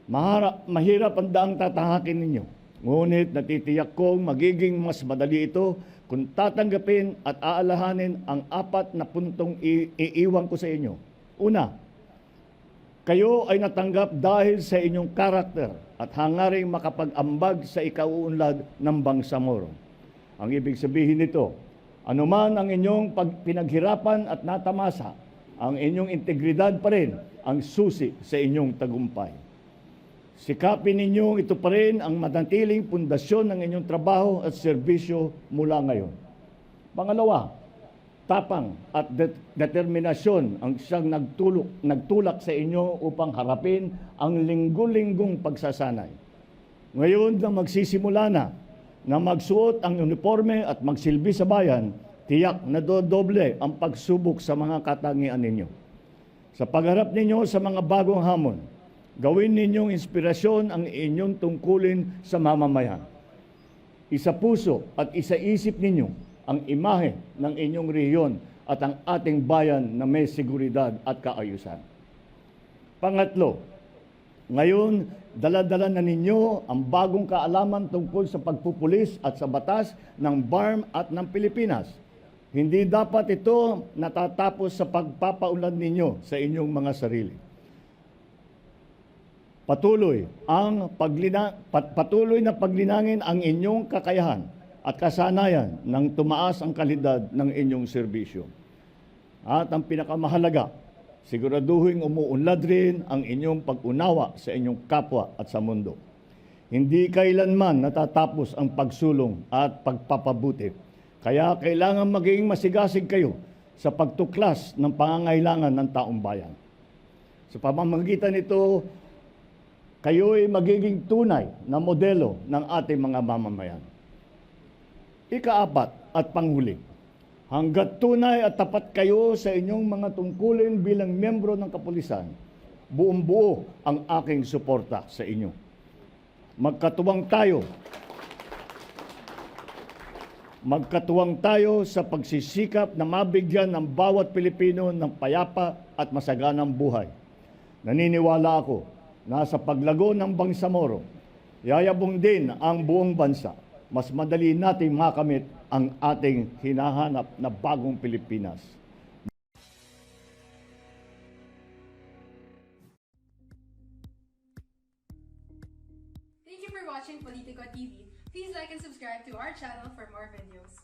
Mahirap ang daang tatahakin ninyo. Ngunit natitiyak kong magiging mas madali ito kung tatanggapin at aalahanin ang 4 na puntong iiwan ko sa inyo. Una, kayo ay natanggap dahil sa inyong karakter at hangaring makapag-ambag sa ikauunlad ng Bangsamoro. Ang ibig sabihin nito, anuman ang inyong pinaghirapan at natamasa, ang inyong integridad pa rin ang susi sa inyong tagumpay. Sikapin ninyong ito pa rin ang manatiling pundasyon ng inyong trabaho at serbisyo mula ngayon. Pangalawa, tapang at determinasyon ang siyang nagtulak sa inyo upang harapin ang linggo-linggong pagsasanay. Ngayon na magsisimula na magsuot ang uniforme at magsilbi sa bayan, tiyak na dodoble ang pagsubok sa mga katangian ninyo. Sa pagharap ninyo sa mga bagong hamon, gawin ninyong inspirasyon ang inyong tungkulin sa mamamayan. Isa puso at isa isip ninyo ang imahe ng inyong rehiyon at ang ating bayan na may seguridad at kaayusan. Pangatlo, ngayon, dala-dala na ninyo ang bagong kaalaman tungkol sa pagpupulis at sa batas ng BARM at ng Pilipinas. Hindi dapat ito natatapos sa pagpapaunlad ninyo sa inyong mga sarili. Patuloy na paglinangin ang inyong kakayahan at kasanayan nang tumaas ang kalidad ng inyong serbisyo. At ang pinakamahalaga, siguraduhin umuunlad rin ang inyong pag-unawa sa inyong kapwa at sa mundo. Hindi kailanman natatapos ang pagsulong at pagpapabuti. Kaya kailangan maging masigasig kayo sa pagtuklas ng pangangailangan ng taong bayan. Sa pamamagitan nito, kayo'y magiging tunay na modelo ng ating mga mamamayan. Ika-4 at panghuli, hanggat tunay at tapat kayo sa inyong mga tungkulin bilang miyembro ng kapulisan, buong-buo ang aking suporta sa inyo. Magkatuwang tayo sa pagsisikap na mabigyan ng bawat Pilipino ng payapa at masaganang buhay. Naniniwala ako na sa paglago ng Bangsamoro, yayabong din ang buong bansa. Mas madali nating makamit ang ating hinahanap na bagong Pilipinas. Thank you for watching Politico TV. Please like and subscribe to our channel for more videos.